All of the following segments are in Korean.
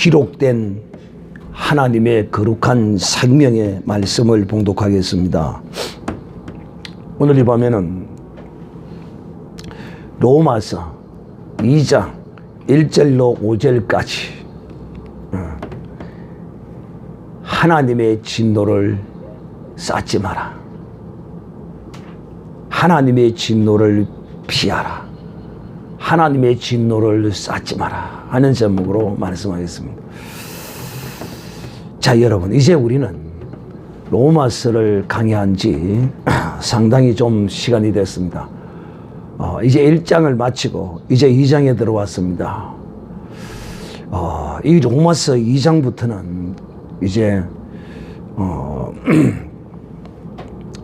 기록된 하나님의 거룩한 생명의 말씀을 봉독하겠습니다. 오늘 이 밤에는 로마서 2장 1절로 5절까지 하나님의 진노를 쌓지 마라. 하나님의 진노를 피하라. 하나님의 진노를 쌓지 마라 하는 제목으로 말씀하겠습니다. 자, 여러분, 이제 우리는 로마서를 강의한 지 상당히 좀 시간이 됐습니다. 이제 1장을 마치고 이제 2장에 들어왔습니다. 이 로마서 2장부터는 이제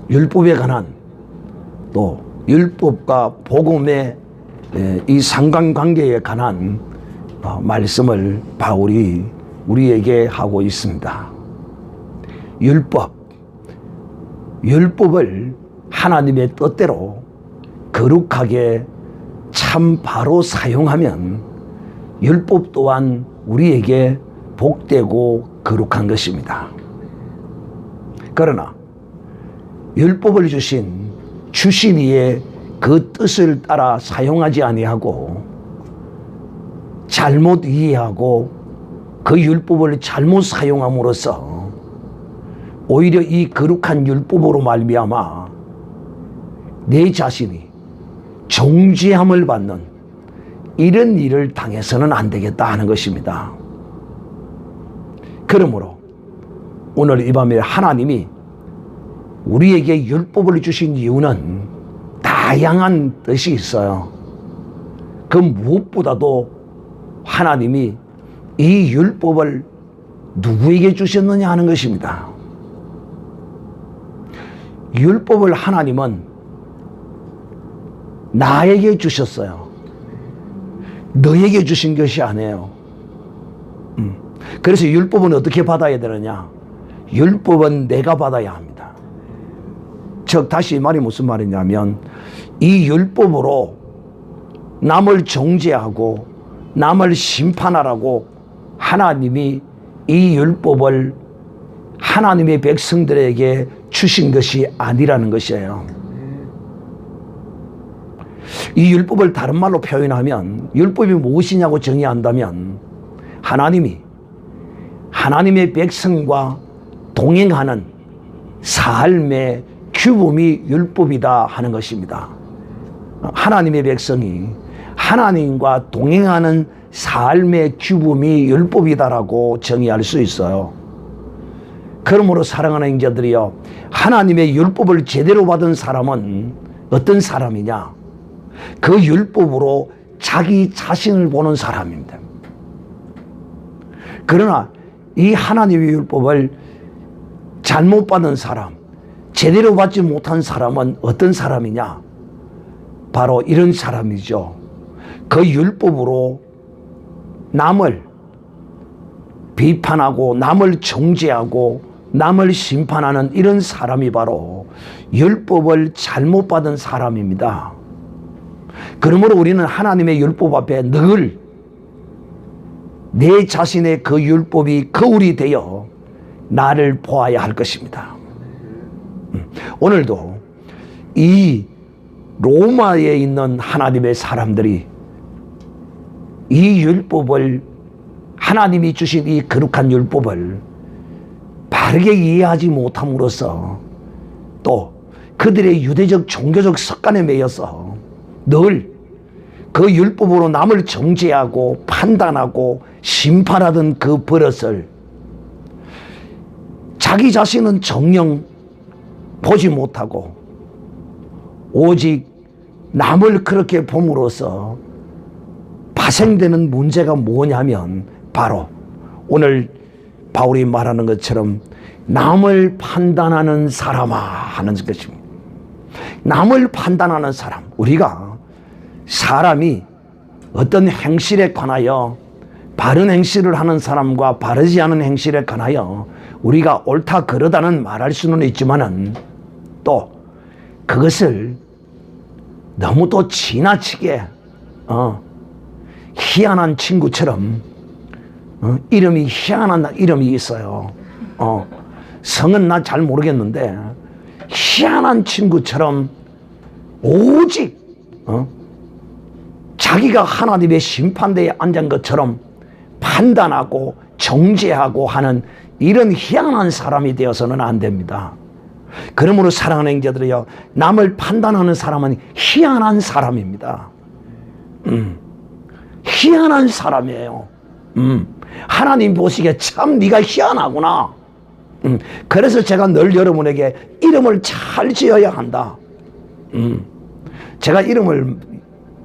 율법에 관한, 또 율법과 복음의 이 상관관계에 관한 말씀을 바울이 우리에게 하고 있습니다. 율법을 하나님의 뜻대로 거룩하게 참 바로 사용하면 율법 또한 우리에게 복되고 거룩한 것입니다. 그러나 율법을 주신 이의 그 뜻을 따라 사용하지 아니하고 잘못 이해하고 그 율법을 잘못 사용함으로써 오히려 이 거룩한 율법으로 말미암아 내 자신이 정죄함을 받는 이런 일을 당해서는 안 되겠다 하는 것입니다. 그러므로 오늘 이 밤에 하나님이 우리에게 율법을 주신 이유는 다양한 뜻이 있어요. 그 무엇보다도 하나님이 이 율법을 누구에게 주셨느냐 하는 것입니다. 율법을 하나님은 나에게 주셨어요. 너에게 주신 것이 아니에요. 그래서 율법은 어떻게 받아야 되느냐? 율법은 내가 받아야 합니다. 즉, 다시 이 말이 무슨 말이냐면, 이 율법으로 남을 정죄하고 남을 심판하라고 하나님이 이 율법을 하나님의 백성들에게 주신 것이 아니라는 것이에요. 이 율법을 다른 말로 표현하면, 율법이 무엇이냐고 정의한다면, 하나님이 하나님의 백성과 동행하는 삶의 규범이 율법이다 하는 것입니다. 하나님의 백성이 하나님과 동행하는 삶의 규범이 율법이다라고 정의할 수 있어요. 그러므로 사랑하는 형제들이여, 하나님의 율법을 제대로 받은 사람은 어떤 사람이냐? 그 율법으로 자기 자신을 보는 사람입니다. 그러나 이 하나님의 율법을 잘못 받은 사람, 제대로 받지 못한 사람은 어떤 사람이냐? 바로 이런 사람이죠. 그 율법으로 남을 비판하고 남을 정죄하고 남을 심판하는 이런 사람이 바로 율법을 잘못 받은 사람입니다. 그러므로 우리는 하나님의 율법 앞에 늘 내 자신의 그 율법이 거울이 되어 나를 보아야 할 것입니다. 오늘도 이 로마에 있는 하나님의 사람들이 이 율법을, 하나님이 주신 이 거룩한 율법을 바르게 이해하지 못함으로써 또 그들의 유대적 종교적 습관에 매여서 늘 그 율법으로 남을 정죄하고 판단하고 심판하던 그 버릇을 자기 자신은 정녕 보지 못하고 오직 남을 그렇게 봄으로써 파생되는 문제가 뭐냐면, 바로 오늘 바울이 말하는 것처럼 남을 판단하는 사람아 하는 것입니다. 남을 판단하는 사람, 우리가 사람이 어떤 행실에 관하여 바른 행실을 하는 사람과 바르지 않은 행실에 관하여 우리가 옳다 그르다는 말할 수는 있지만은 또 그것을 너무 또 지나치게 희한한 친구처럼 이름이 희한한 이름이 있어요. 성은 나 잘 모르겠는데 희한한 친구처럼 오직 자기가 하나님의 심판대에 앉은 것처럼 판단하고 정죄하고 하는 이런 희한한 사람이 되어서는 안 됩니다. 그러므로 사랑하는 형제들이요, 남을 판단하는 사람은 희한한 사람입니다. 희한한 사람이에요. 하나님 보시기에 참 네가 희한하구나. 그래서 제가 늘 여러분에게 이름을 잘 지어야 한다. 제가 이름을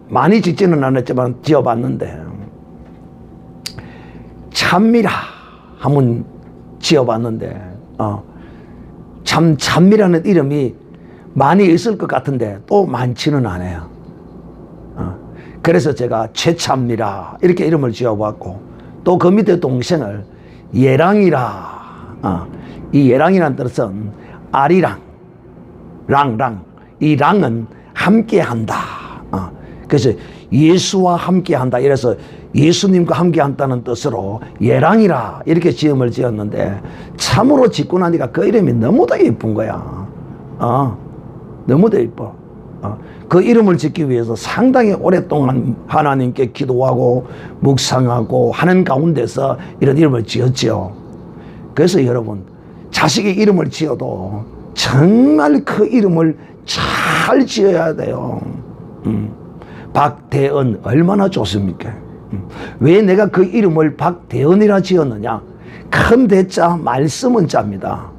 많이 짓지는 않았지만 지어봤는데, 찬미라 한번 지어봤는데 참 찬미라는 이름이 많이 있을 것 같은데 또 많지는 않아요. 그래서 제가 최찬미라 이렇게 이름을 지어봤고, 또 그 밑에 동생을 예랑이라. 이 예랑이라는 뜻은 아리랑, 랑, 이 랑은 함께한다. 그래서 예수와 함께한다. 이래서 예수님과 함께한다는 뜻으로 예랑이라 이렇게 지음을 지었는데, 참으로 짓고 나니까 그 이름이 너무도 예쁜 거야. 너무도 예뻐. 그 이름을 짓기 위해서 상당히 오랫동안 하나님께 기도하고 묵상하고 하는 가운데서 이런 이름을 지었죠. 그래서 여러분, 자식의 이름을 지어도 정말 그 이름을 잘 지어야 돼요. 박대은 얼마나 좋습니까? 왜 내가 그 이름을 박대은이라 지었느냐? 큰 대자, 말씀은 자입니다.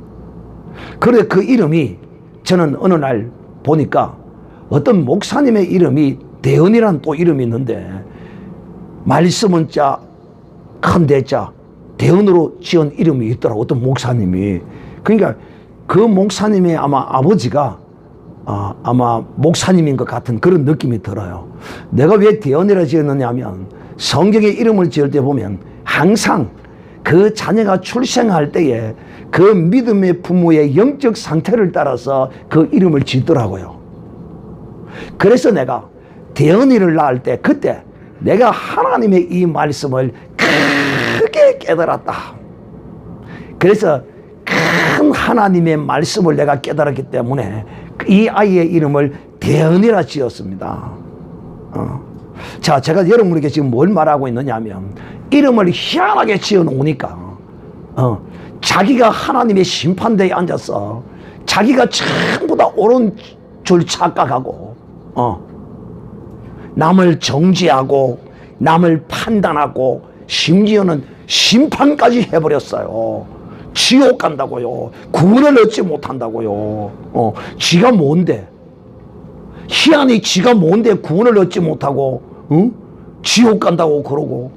그래, 그 이름이 저는 어느 날 보니까 어떤 목사님의 이름이 대은이라는 또 이름이 있는데, 말씀은 자, 큰 대자, 대은으로 지은 이름이 있더라고, 어떤 목사님이. 그러니까 그 목사님의 아마 아버지가 아마 목사님인 것 같은 그런 느낌이 들어요. 내가 왜 대은이라 지었느냐 하면, 성경의 이름을 지을 때 보면 항상 그 자녀가 출생할 때에 그 믿음의 부모의 영적 상태를 따라서 그 이름을 짓더라고요. 그래서 내가 대은이를 낳을 때, 그때 내가 하나님의 이 말씀을 크게 깨달았다. 그래서 큰 하나님의 말씀을 내가 깨달았기 때문에 이 아이의 이름을 대은이라 지었습니다. 자, 제가 여러분에게 지금 뭘 말하고 있느냐 하면, 이름을 희한하게 지어 놓으니까 자기가 하나님의 심판대에 앉아서 자기가 전부 다 옳은 줄 착각하고 남을 정죄하고 남을 판단하고 심지어는 심판까지 해버렸어요. 지옥 간다고요. 구원을 얻지 못한다고요. 지가 뭔데? 희한히 지가 뭔데 구원을 얻지 못하고 지옥 간다고 그러고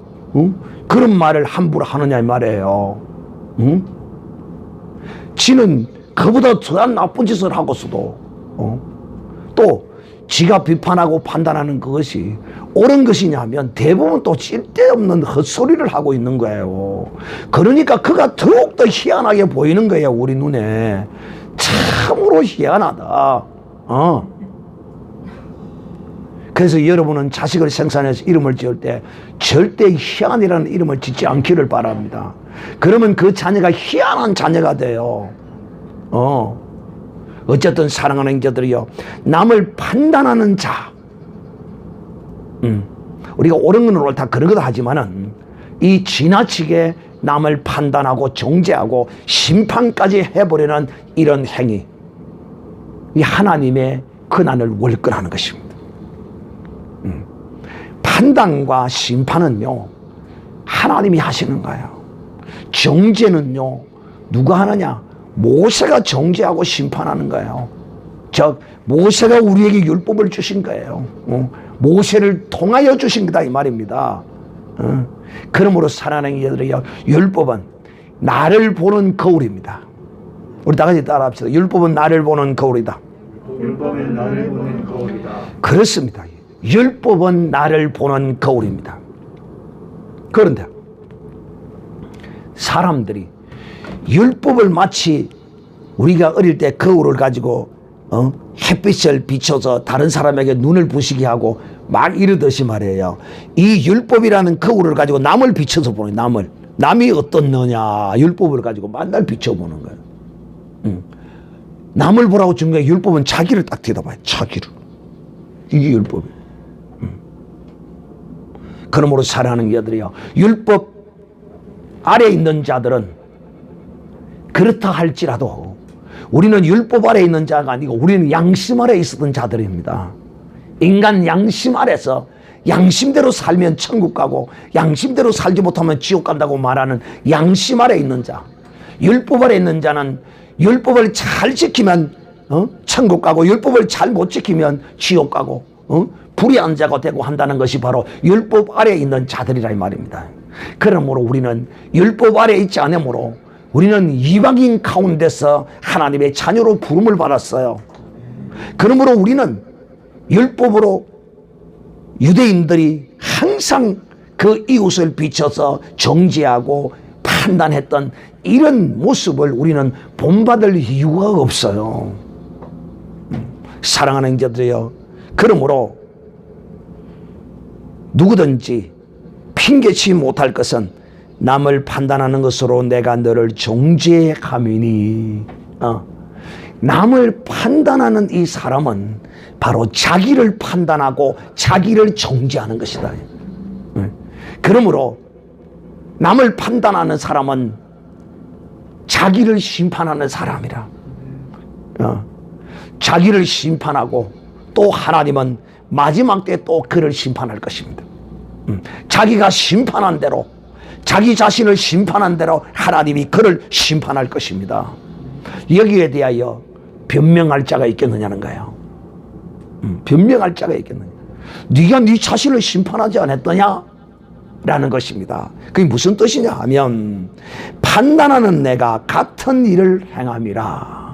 그런 말을 함부로 하느냐 이 말이에요. 지는 그보다 더한 나쁜 짓을 하고서도 또 지가 비판하고 판단하는 그것이 옳은 것이냐면 대부분 또 쓸데없는 헛소리를 하고 있는 거예요. 그러니까 그가 더욱더 희한하게 보이는 거예요, 우리 눈에. 참으로 희한하다. 그래서 여러분은 자식을 생산해서 이름을 지을 때 절대 희한이라는 이름을 짓지 않기를 바랍니다. 그러면 그 자녀가 희한한 자녀가 돼요. 어쨌든 사랑하는 형제들이요, 남을 판단하는 자, 우리가 옳은 건 옳다 그런 것 하지만은 이 지나치게 남을 판단하고 정죄하고 심판까지 해버리는 이런 행위, 이 하나님의 근한을 월권하는 것입니다. 판단과 심판은요 하나님이 하시는 거예요. 정죄는요 누가 하느냐? 모세가 정죄하고 심판하는 거예요. 즉 모세가 우리에게 율법을 주신 거예요. 모세를 통하여 주신 거다 이 말입니다. 그러므로 사랑하는 이들이여, 율법은 나를 보는 거울입니다. 우리 다 같이 따라합시다. 율법은 나를 보는 거울이다. 율법은 나를 보는 거울이다. 그렇습니다. 율법은 나를 보는 거울입니다. 그런데 사람들이 율법을 마치 우리가 어릴 때 거울을 가지고 햇빛을 비춰서 다른 사람에게 눈을 부시게 하고 막 이러듯이 말이에요. 이 율법이라는 거울을 가지고 남을 비춰서 보는, 남을 남이 어떻느냐 율법을 가지고 만날 비춰보는 거예요. 남을 보라고 준 거야. 율법은 자기를 딱 들여다봐요. 자기를. 이게 율법이에요. 그러므로 사랑하는 자들이요, 율법 아래 있는 자들은 그렇다 할지라도 우리는 율법 아래 있는 자가 아니고 우리는 양심 아래 있었던 자들입니다. 인간 양심 아래서 양심대로 살면 천국 가고 양심대로 살지 못하면 지옥 간다고 말하는 양심 아래 있는 자. 율법 아래 있는 자는 율법을 잘 지키면 천국 가고 율법을 잘 못 지키면 지옥 가고 불의한 자가 되고 한다는 것이 바로 율법 아래에 있는 자들이라 이 말입니다. 그러므로 우리는 율법 아래에 있지 않으므로 우리는 이방인 가운데서 하나님의 자녀로 부름을 받았어요. 그러므로 우리는 율법으로 유대인들이 항상 그 이웃을 비춰서 정죄하고 판단했던 이런 모습을 우리는 본받을 이유가 없어요. 사랑하는 자들이여, 그러므로 누구든지 핑계치 못할 것은 남을 판단하는 것으로 내가 너를 정죄함이니. 남을 판단하는 이 사람은 바로 자기를 판단하고 자기를 정죄하는 것이다. 그러므로 남을 판단하는 사람은 자기를 심판하는 사람이라. 자기를 심판하고 또 하나님은 마지막 때 또 그를 심판할 것입니다. 자기가 심판한 대로, 자기 자신을 심판한 대로 하나님이 그를 심판할 것입니다. 여기에 대하여 변명할 자가 있겠느냐는 거예요. 변명할 자가 있겠느냐. 네가 네 자신을 심판하지 않았더냐? 라는 것입니다. 그게 무슨 뜻이냐 하면 판단하는 내가 같은 일을 행함이라.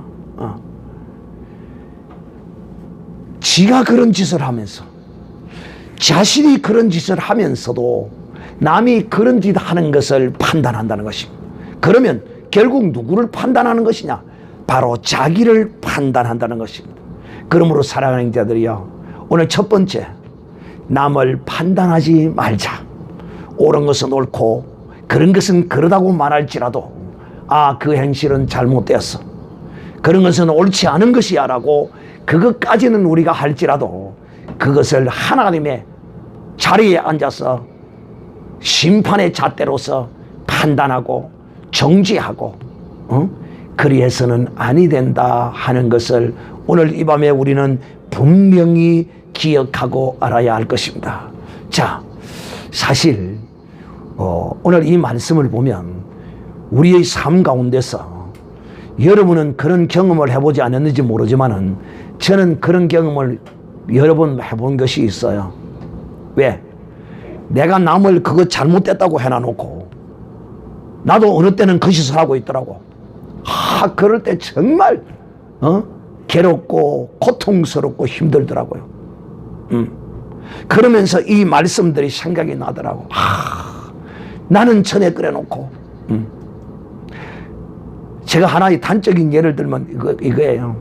지가 그런 짓을 하면서, 자신이 그런 짓을 하면서도 남이 그런 짓 하는 것을 판단한다는 것입니다. 그러면 결국 누구를 판단하는 것이냐? 바로 자기를 판단한다는 것입니다. 그러므로 사랑하는 자들이여, 오늘 첫 번째, 남을 판단하지 말자. 옳은 것은 옳고 그런 것은 그러다고 말할지라도 그 행실은 잘못되었어, 그런 것은 옳지 않은 것이야 라고 그것까지는 우리가 할지라도 그것을 하나님의 자리에 앉아서 심판의 잣대로서 판단하고 정죄하고 그리해서는 아니 된다 하는 것을 오늘 이 밤에 우리는 분명히 기억하고 알아야 할 것입니다. 자, 사실 오늘 이 말씀을 보면 우리의 삶 가운데서 여러분은 그런 경험을 해보지 않았는지 모르지만은 저는 그런 경험을 여러 번 해본 것이 있어요. 왜? 내가 남을 그거 잘못됐다고 해놔놓고 나도 어느 때는 그 짓을 하고 있더라고. 그럴 때 정말 괴롭고 고통스럽고 힘들더라고요. 그러면서 이 말씀들이 생각이 나더라고. 나는 전에 그래놓고. 제가 하나의 단적인 예를 들면 이거예요.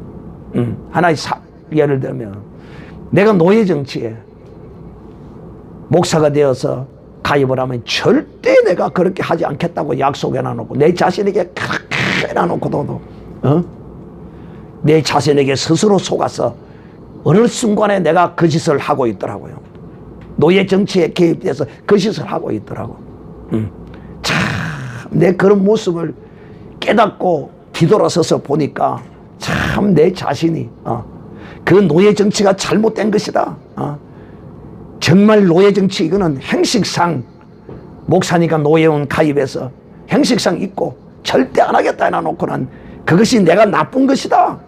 하나의 예를 들면 내가 노예 정치에 목사가 되어서 가입을 하면 절대 내가 그렇게 하지 않겠다고 약속해놔놓고 내 자신에게 그렇게 해놔놓고도 내 자신에게 스스로 속아서 어느 순간에 내가 그 짓을 하고 있더라고요. 노예 정치에 개입돼서 그 짓을 하고 있더라고. 참, 내 그런 모습을 깨닫고 뒤돌아서서 보니까 참 내 자신이 그 노예 정치가 잘못된 것이다. 정말 노예 정치 이거는 행식상 목사니까 노예원 가입해서 행식상 있고 절대 안 하겠다 해놔놓고는 그것이 내가 나쁜 것이다.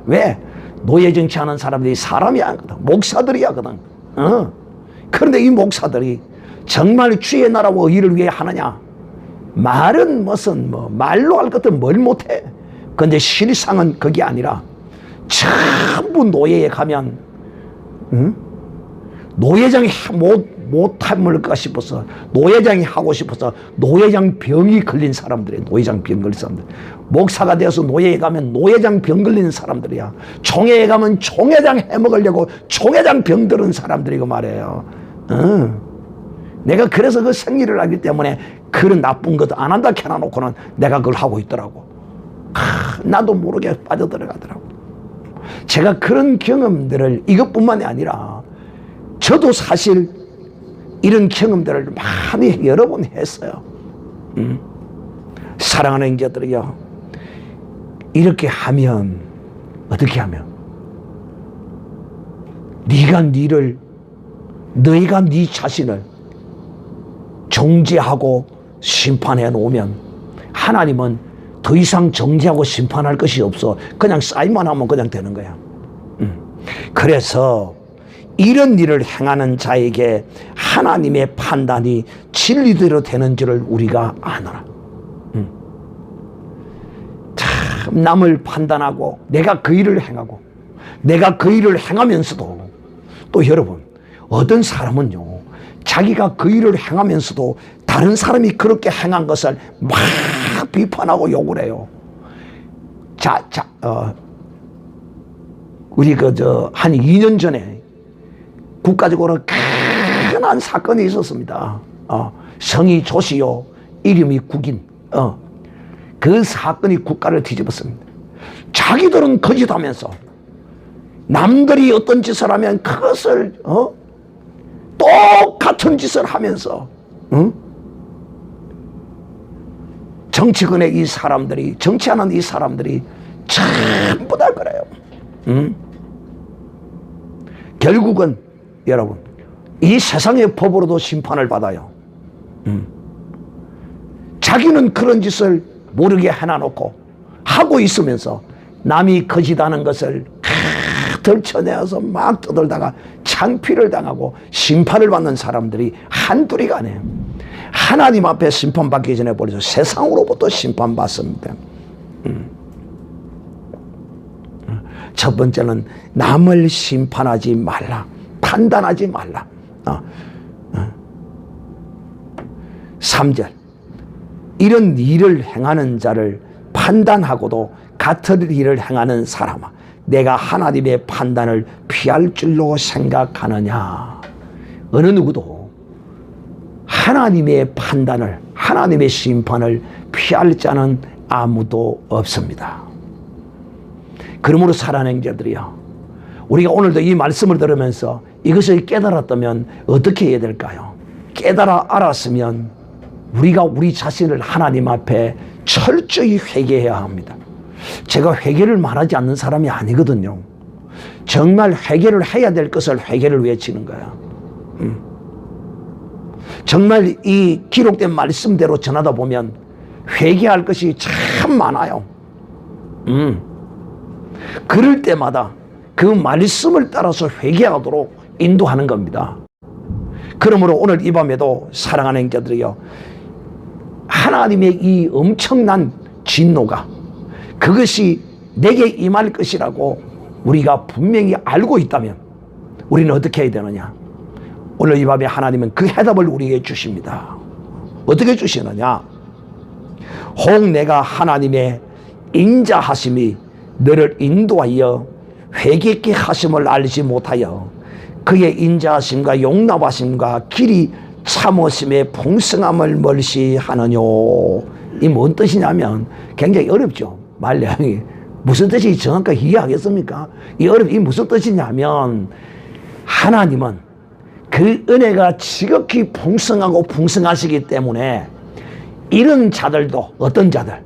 왜? 노예 정치하는 사람들이 사람이 아니거든. 목사들이 하거든. 그런데 이 목사들이 정말 주의 나라와 의를 위해 하느냐? 말은 무슨 말로 할 것도 뭘 못해. 그런데 실상은 그게 아니라 전부 노예에 가면 노예장이 못할까 싶어서 노예장이 하고 싶어서 노예장 병이 걸린 사람들이에요. 노예장 병 걸린 사람들. 목사가 되어서 노예에 가면 노예장 병 걸리는 사람들이야. 총회에 가면 총회장 해먹으려고 총회장 병 들은 사람들이고 말이에요. 내가 그래서 그 생리를 하기 때문에 그런 나쁜 것도 안 한다 캐놔놓고는 내가 그걸 하고 있더라고. 나도 모르게 빠져들어가더라고. 제가 그런 경험들을 이것뿐만이 아니라 저도 사실 이런 경험들을 많이 여러 번 했어요. 사랑하는 형제들이요, 이렇게 하면, 어떻게 하면 너희가 네 자신을 정죄하고 심판해 놓으면 하나님은 더 이상 정죄하고 심판할 것이 없어. 그냥 쌓이만 하면 그냥 되는 거야. 그래서 이런 일을 행하는 자에게 하나님의 판단이 진리대로 되는 줄을 우리가 아노라. 참 남을 판단하고 내가 그 일을 행하고 내가 그 일을 행하면서도, 또 여러분, 어떤 사람은요, 자기가 그 일을 행하면서도 다른 사람이 그렇게 행한 것을 막 비판하고 욕을 해요. 우리 한 2년 전에 국가적으로 큰 사건이 있었습니다. 성이 조시요, 이름이 국인. 그 사건이 국가를 뒤집었습니다. 자기들은 거짓하면서 남들이 어떤 짓을 하면 그것을 똑같은 짓을 하면서 정치권의 이 사람들이, 정치하는 이 사람들이 전부 다 그래요. 결국은 여러분, 이 세상의 법으로도 심판을 받아요. 자기는 그런 짓을 모르게 해놔놓고 하고 있으면서 남이 거짓하는 것을 들춰내어서 막 떠들다가 창피를 당하고 심판을 받는 사람들이 한둘이가 아니에요. 하나님 앞에 심판받기 전에 버려서 세상으로부터 심판받습니다. 첫 번째는 남을 심판하지 말라, 판단하지 말라. 3절, 이런 일을 행하는 자를 판단하고도 같은 일을 행하는 사람아, 내가 하나님의 판단을 피할 줄로 생각하느냐. 어느 누구도 하나님의 판단을, 하나님의 심판을 피할 자는 아무도 없습니다. 그러므로 사랑하는 형제들이요, 우리가 오늘도 이 말씀을 들으면서 이것을 깨달았다면 어떻게 해야 될까요? 깨달아 알았으면 우리가 우리 자신을 하나님 앞에 철저히 회개해야 합니다. 제가 회개를 말하지 않는 사람이 아니거든요. 정말 회개를 해야 될 것을 회개를 외치는 거야. 정말 이 기록된 말씀대로 전하다 보면 회개할 것이 참 많아요. 그럴 때마다 그 말씀을 따라서 회개하도록 인도하는 겁니다. 그러므로 오늘 이 밤에도 사랑하는 형제들이요, 하나님의 이 엄청난 진노가 그것이 내게 임할 것이라고 우리가 분명히 알고 있다면 우리는 어떻게 해야 되느냐? 오늘 이 밤에 하나님은 그 해답을 우리에게 주십니다. 어떻게 주시느냐? 혹 내가 하나님의 인자하심이 너를 인도하여 회개케 하심을 알지 못하여 그의 인자하심과 용납하심과 길이 참으심의 풍성함을 멀시하느뇨. 이 뭔 뜻이냐면 굉장히 어렵죠. 말량이 무슨 뜻이 정확하게 이해하겠습니까? 이 무슨 뜻이냐면 하나님은 그 은혜가 지극히 풍성하고 풍성하시기 때문에 이런 자들도, 어떤 자들,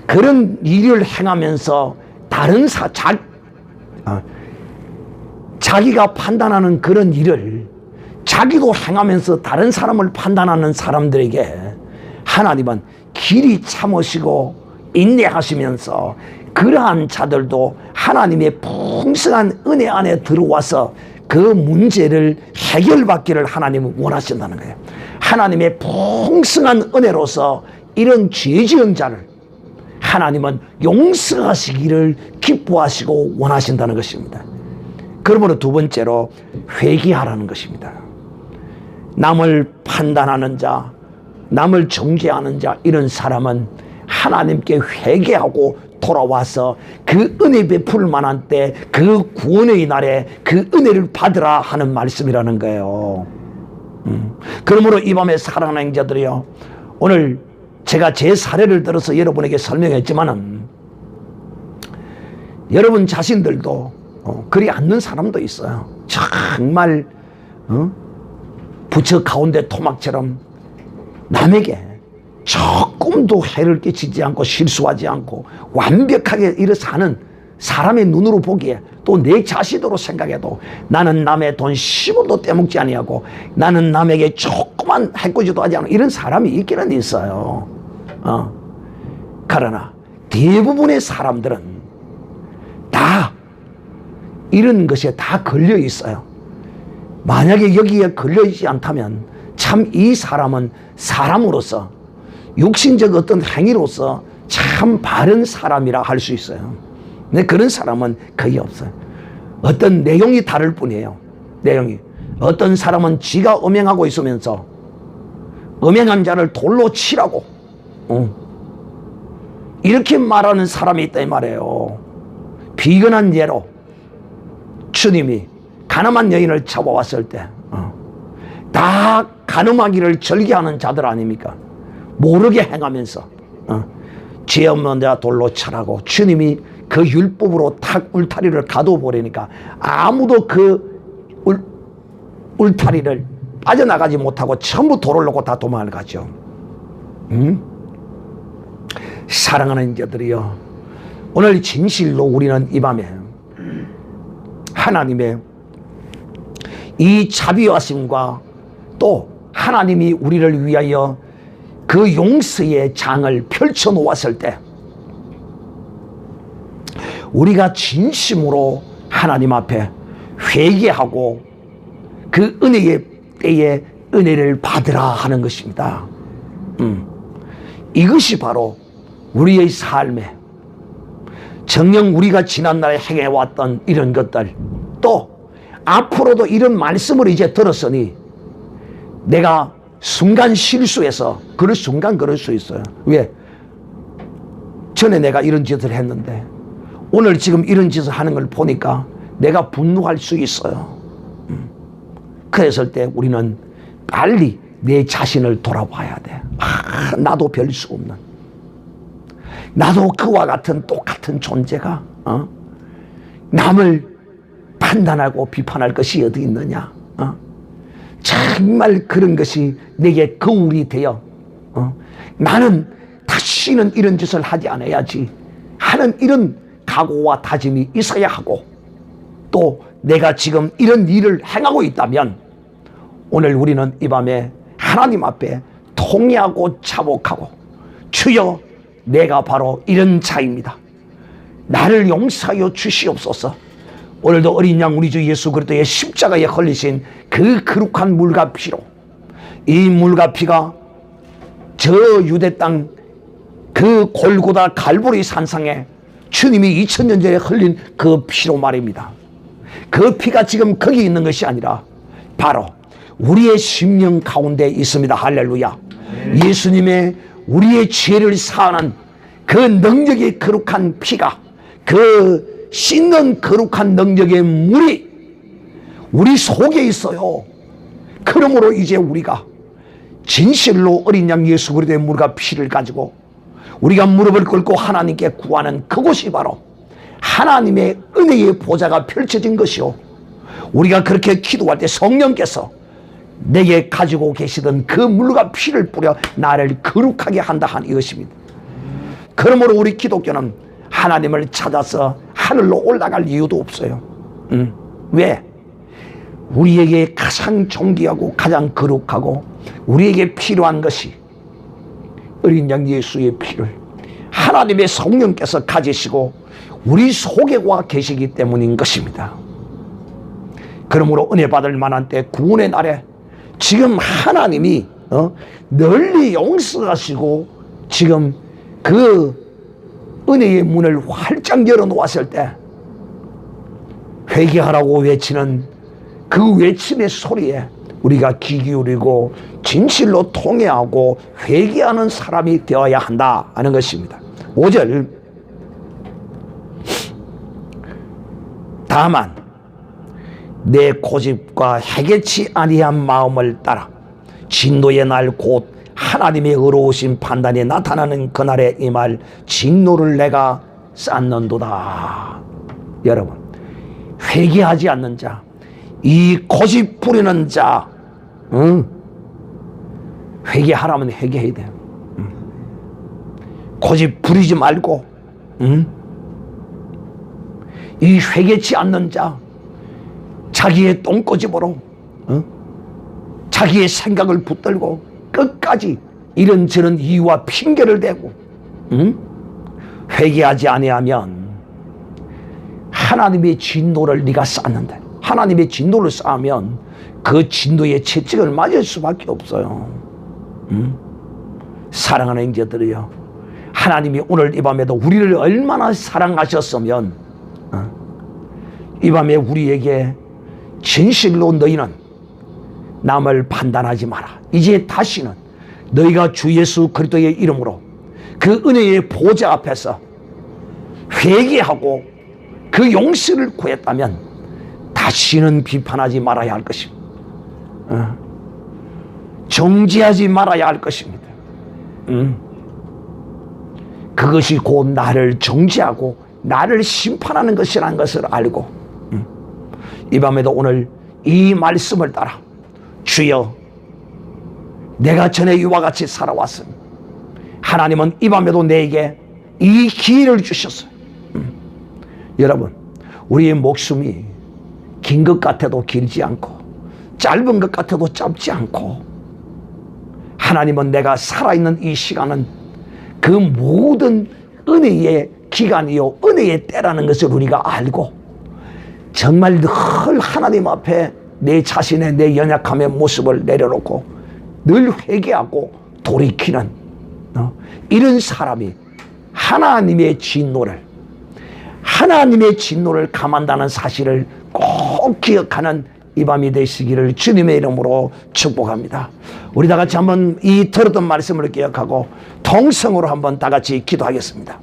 그런 일을 행하면서 다른 자기가 판단하는 그런 일을 자기도 행하면서 다른 사람을 판단하는 사람들에게 하나님은 길이 참으시고 인내하시면서 그러한 자들도 하나님의 풍성한 은혜 안에 들어와서 그 문제를 해결받기를 하나님은 원하신다는 거예요. 하나님의 풍성한 은혜로서 이런 죄 지은 자를 하나님은 용서하시기를 기뻐하시고 원하신다는 것입니다. 그러므로 두 번째로 회개하라는 것입니다. 남을 판단하는 자, 남을 정죄하는 자, 이런 사람은 하나님께 회개하고 돌아와서 그 은혜 베풀 만한 때 그 구원의 날에 그 은혜를 받으라 하는 말씀이라는 거예요. 그러므로 이 밤에 사랑하는 형제들이요, 오늘 제가 제 사례를 들어서 여러분에게 설명했지만은 여러분 자신들도 그리 않는 사람도 있어요. 정말 부처 가운데 토막처럼 남에게 조금도 해를 끼치지 않고 실수하지 않고 완벽하게 일어 사는 사람의 눈으로 보기에 또 내 자신으로 생각해도 나는 남의 돈 10원도 떼먹지 아니하고 나는 남에게 조그만 해코지도 하지 않고 이런 사람이 있기는 있어요. 그러나 대부분의 사람들은 다 이런 것에 다 걸려 있어요. 만약에 여기에 걸려 있지 않다면 참 이 사람은 사람으로서 육신적 어떤 행위로서 참 바른 사람이라 할 수 있어요. 근데 그런 사람은 거의 없어요. 어떤 내용이 다를 뿐이에요. 내용이. 어떤 사람은 지가 음행하고 있으면서 음행한 자를 돌로 치라고 이렇게 말하는 사람이 있다 이 말이에요. 비근한 예로 주님이 가늠한 여인을 잡아왔을 때 다 가늠하기를 절개하는 자들 아닙니까? 모르게 행하면서 죄 없는 자 돌로 쳐라고 주님이 그 율법으로 탁 울타리를 가둬버리니까 아무도 그 울타리를 빠져나가지 못하고 전부 돌을 놓고 다 도망을 가죠. 사랑하는 자들이여, 오늘 진실로 우리는 이 밤에 하나님의 이 자비하심과 또 하나님이 우리를 위하여 그 용서의 장을 펼쳐 놓았을 때 우리가 진심으로 하나님 앞에 회개하고 그 은혜의 때에 은혜를 받으라 하는 것입니다. 이것이 바로 우리의 삶에 정녕 우리가 지난날에 행해왔던 이런 것들, 또 앞으로도 이런 말씀을 이제 들었으니 내가 순간 실수해서 그럴 순간 그럴 수 있어요. 왜? 전에 내가 이런 짓을 했는데 오늘 지금 이런 짓을 하는 걸 보니까 내가 분노할 수 있어요. 그랬을 때 우리는 빨리 내 자신을 돌아봐야 돼. 나도 별 수 없는, 나도 그와 같은 똑같은 존재가 남을 판단하고 비판할 것이 어디 있느냐. 정말 그런 것이 내게 거울이 되어 나는 다시는 이런 짓을 하지 않아야지 하는 이런 각오와 다짐이 있어야 하고, 또 내가 지금 이런 일을 행하고 있다면 오늘 우리는 이 밤에 하나님 앞에 통회하고 자복하고, 주여 내가 바로 이런 자입니다. 나를 용서하여 주시옵소서. 오늘도 어린 양 우리 주 예수 그리스도의 십자가에 흘리신 그 거룩한 물과 피로, 이 물과 피가 저 유대 땅 그 골고다 갈보리 산상에 주님이 2000년 전에 흘린 그 피로 말입니다. 그 피가 지금 거기 있는 것이 아니라 바로 우리의 심령 가운데 있습니다. 할렐루야. 예수님의 우리의 죄를 사하는 그 능력의 거룩한 피가, 그 씻는 거룩한 능력의 물이 우리 속에 있어요. 그러므로 이제 우리가 진실로 어린 양 예수 그리스도의 물과 피를 가지고 우리가 무릎을 꿇고 하나님께 구하는 그곳이 바로 하나님의 은혜의 보좌가 펼쳐진 것이요, 우리가 그렇게 기도할 때 성령께서 내게 가지고 계시던 그 물과 피를 뿌려 나를 거룩하게 한다 한 이것입니다. 그러므로 우리 기독교는 하나님을 찾아서 하늘로 올라갈 이유도 없어요. 왜? 우리에게 가장 존귀하고 가장 거룩하고 우리에게 필요한 것이 어린 양 예수의 피를 하나님의 성령께서 가지시고 우리 속에 와 계시기 때문인 것입니다. 그러므로 은혜 받을 만한 때, 구원의 날에 지금 하나님이 널리 용서하시고 지금 그 은혜의 문을 활짝 열어놓았을 때 회개하라고 외치는 그 외침의 소리에 우리가 귀 기울이고 진실로 통회하고 회개하는 사람이 되어야 한다 하는 것입니다. 5절, 다만 내 고집과 해개치 아니한 마음을 따라 진노의 날 곧 하나님의 의로우신 판단이 나타나는 그날에 이 말 진노를 내가 쌓는도다. 여러분, 회개하지 않는 자, 이 고집 부리는 자, 회개하라면 회개해야 돼요. 고집 부리지 말고, 이 회개치 않는 자, 자기의 똥꼬집으로 자기의 생각을 붙들고 끝까지 이런저런 이유와 핑계를 대고 회개하지 아니하면 하나님의 진노를 네가 쌓는데, 하나님의 진노를 쌓으면 그 진노의 채찍을 맞을 수밖에 없어요. 사랑하는 형제들이여, 하나님이 오늘 이 밤에도 우리를 얼마나 사랑하셨으면 이 밤에 우리에게 진실로 너희는 남을 판단하지 마라. 이제 다시는 너희가 주 예수 그리스도의 이름으로 그 은혜의 보좌 앞에서 회개하고 그 용서를 구했다면 다시는 비판하지 말아야 할 것입니다. 정죄하지 말아야 할 것입니다. 그것이 곧 나를 정죄하고 나를 심판하는 것이라는 것을 알고 이 밤에도 오늘 이 말씀을 따라 주여, 내가 전에 이와 같이 살아왔으니 하나님은 이 밤에도 내게 이 기회를 주셨어요. 여러분, 우리의 목숨이 긴 것 같아도 길지 않고 짧은 것 같아도 짧지 않고, 하나님은 내가 살아있는 이 시간은 그 모든 은혜의 기간이요 은혜의 때라는 것을 우리가 알고 정말 늘 하나님 앞에 내 자신의 내 연약함의 모습을 내려놓고 늘 회개하고 돌이키는 이런 사람이 하나님의 진노를 감한다는 사실을 꼭 기억하는 이 밤이 되시기를 주님의 이름으로 축복합니다. 우리 다 같이 한번 이 들었던 말씀을 기억하고 통성으로 한번 다 같이 기도하겠습니다.